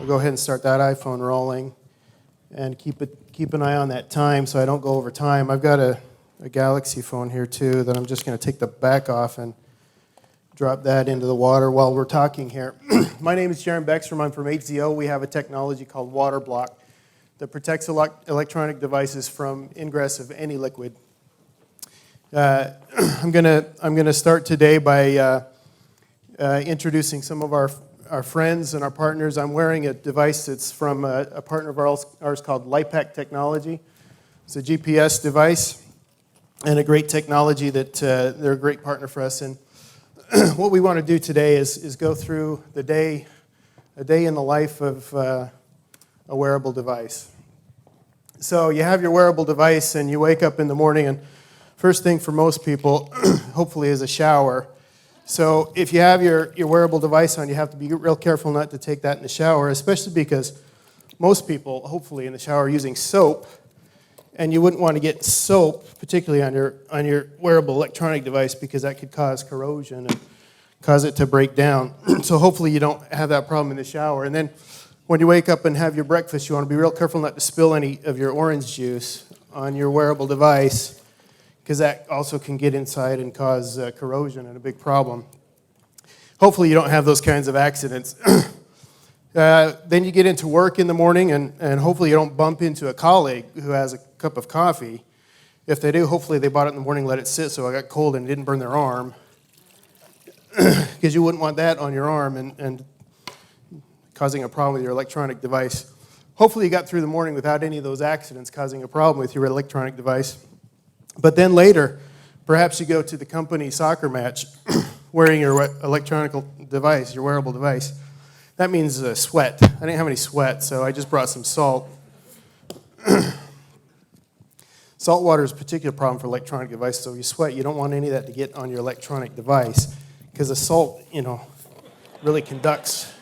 I'll go ahead and start that iPhone rolling and keep an eye on that time so I don't go over time. I've got a Galaxy phone here too that I'm just going to take the back off and drop that into the water while we're talking here. My name is Jaron Beckstrom. I'm from HzO. We have a technology called WaterBlock that protects electronic devices from ingress of any liquid. I'm gonna start today by introducing some of our friends and our partners. I'm wearing a device that's from a partner of ours called LIPAC Technology. It's a GPS device and a great technology that they're a great partner for us. And what we want to do today is go through a day in the life of a wearable device. So you have your wearable device and you wake up in the morning, and first thing for most people, hopefully, is a shower. So if you have your wearable device on, you have to be real careful not to take that in the shower, especially because most people, hopefully, in the shower are using soap, and you wouldn't want to get soap, particularly on your wearable electronic device, because that could cause corrosion and cause it to break down. So hopefully you don't have that problem in the shower. And then when you wake up and have your breakfast, you want to be real careful not to spill any of your orange juice on your wearable device, because that also can get inside and cause corrosion and a big problem. Hopefully you don't have those kinds of accidents. Then you get into work in the morning, and hopefully you don't bump into a colleague who has a cup of coffee. If they do, hopefully they bought it in the morning, let it sit so it got cold and didn't burn their arm, because you wouldn't want that on your arm and causing a problem with your electronic device. Hopefully you got through the morning without any of those accidents causing a problem with your electronic device. But then later, perhaps you go to the company soccer match wearing your electronic device, your wearable device. That means sweat. I didn't have any sweat, so I just brought some salt. Salt water is a particular problem for electronic devices, so if you sweat, you don't want any of that to get on your electronic device, because the salt, really conducts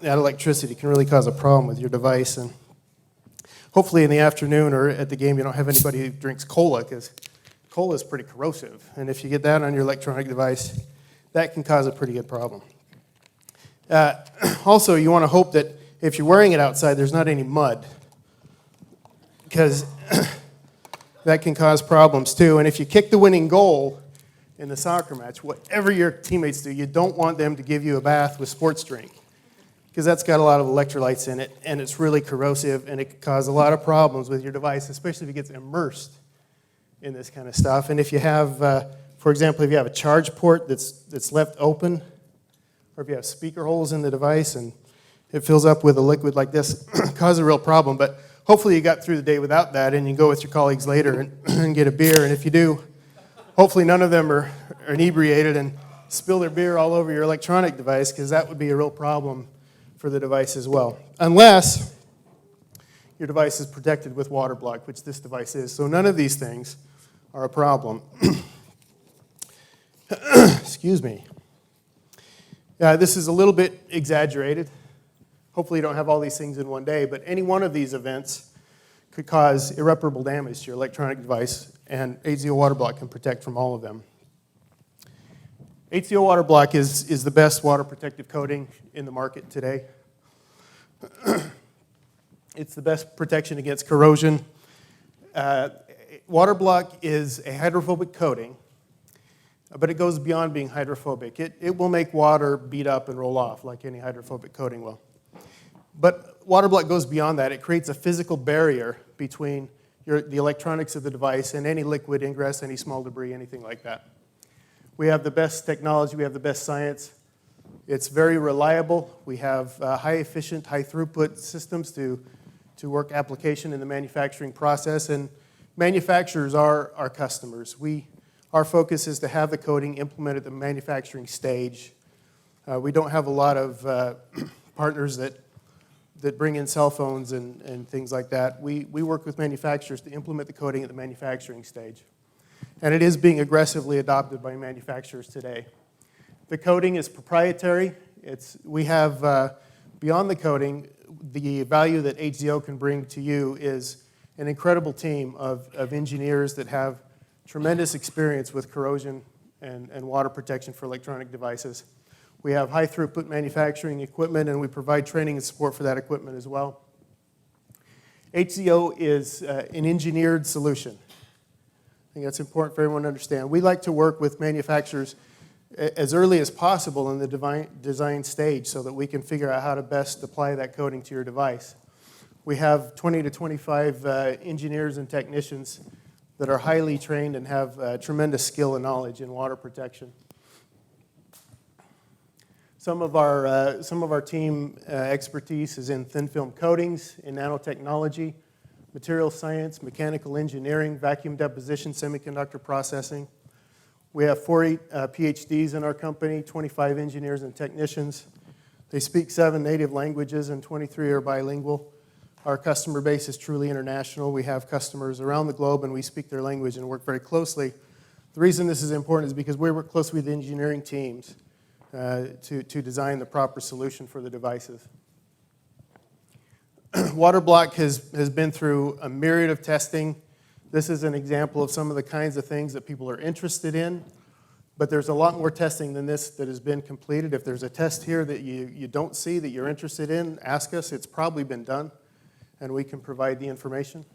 that electricity, can really cause a problem with your device. And hopefully in the afternoon or at the game you don't have anybody who drinks cola, because cola is pretty corrosive. And if you get that on your electronic device, that can cause a pretty good problem. Also, you want to hope that if you're wearing it outside, there's not any mud, because that can cause problems too. And if you kick the winning goal in the soccer match, whatever your teammates do, you don't want them to give you a bath with sports drink, because that's got a lot of electrolytes in it, and it's really corrosive, and it can cause a lot of problems with your device, especially if it gets immersed in this kind of stuff. And if you have, for example, if you have a charge port that's left open, or if you have speaker holes in the device and it fills up with a liquid like this, cause a real problem. But hopefully you got through the day without that, and you can go with your colleagues later and get a beer. And if you do, hopefully none of them are inebriated and spill their beer all over your electronic device, because that would be a real problem for the device as well, unless your device is protected with WaterBlock, which this device is. So none of these things are a problem. Excuse me. This is a little bit exaggerated. Hopefully you don't have all these things in one day, but any one of these events could cause irreparable damage to your electronic device, and HzO WaterBlock can protect from all of them. HzO WaterBlock is the best water protective coating in the market today. It's the best protection against corrosion. WaterBlock is a hydrophobic coating, but it goes beyond being hydrophobic. It will make water beat up and roll off like any hydrophobic coating will. But WaterBlock goes beyond that. It creates a physical barrier between the electronics of the device and any liquid ingress, any small debris, anything like that. We have the best technology, we have the best science. It's very reliable. We have high efficient, high throughput systems to work application in the manufacturing process, and manufacturers are our customers. Our focus is to have the coating implemented at the manufacturing stage. We don't have a lot of partners that bring in cell phones and things like that. We work with manufacturers to implement the coating at the manufacturing stage. And it is being aggressively adopted by manufacturers today. The coating is proprietary. We have, beyond the coating, the value that HzO can bring to you is an incredible team of engineers that have tremendous experience with corrosion and water protection for electronic devices. We have high throughput manufacturing equipment, and we provide training and support for that equipment as well. HzO is an engineered solution. I think that's important for everyone to understand. We like to work with manufacturers as early as possible in the design stage so that we can figure out how to best apply that coating to your device. We have 20 to 25 engineers and technicians that are highly trained and have tremendous skill and knowledge in water protection. Some of our team expertise is in thin film coatings, in nanotechnology, material science, mechanical engineering, vacuum deposition, semiconductor processing. We have 40 PhDs in our company, 25 engineers and technicians. They speak 7 native languages and 23 are bilingual. Our customer base is truly international. We have customers around the globe and we speak their language and work very closely. The reason this is important is because we work closely with engineering teams to design the proper solution for the devices. WaterBlock has been through a myriad of testing. This is an example of some of the kinds of things that people are interested in, but there's a lot more testing than this that has been completed. If there's a test here that you don't see that you're interested in, ask us. It's probably been done, and we can provide the information.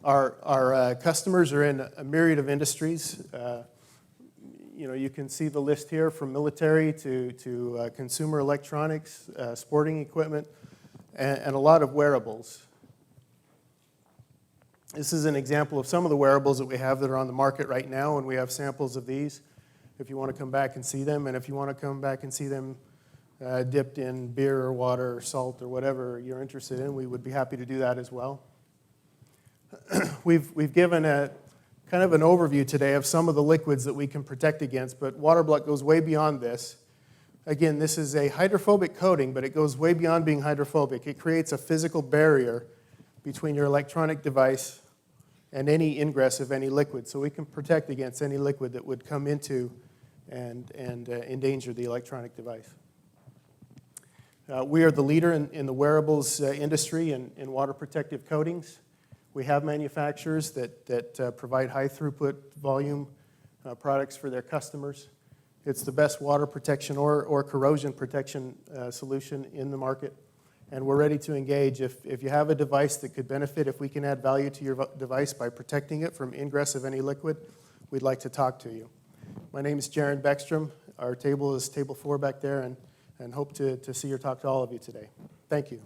Our customers are in a myriad of industries. You can see the list here from military to consumer electronics, sporting equipment, and a lot of wearables. This is an example of some of the wearables that we have that are on the market right now, and we have samples of these if you want to come back and see them. And if you want to come back and see them dipped in beer or water or salt or whatever you're interested in, we would be happy to do that as well. We've given a kind of an overview today of some of the liquids that we can protect against, but WaterBlock goes way beyond this. Again, this is a hydrophobic coating, but it goes way beyond being hydrophobic. It creates a physical barrier between your electronic device and any ingress of any liquid, so we can protect against any liquid that would come into and endanger the electronic device. We are the leader in the wearables industry in water protective coatings. We have manufacturers that provide high throughput volume products for their customers. It's the best water protection or corrosion protection solution in the market. And we're ready to engage. If you have a device that could benefit, if we can add value to your device by protecting it from ingress of any liquid, we'd like to talk to you. My name is Jaron Beckstrom. Our table is table 4 back there, and hope to see or talk to all of you today. Thank you.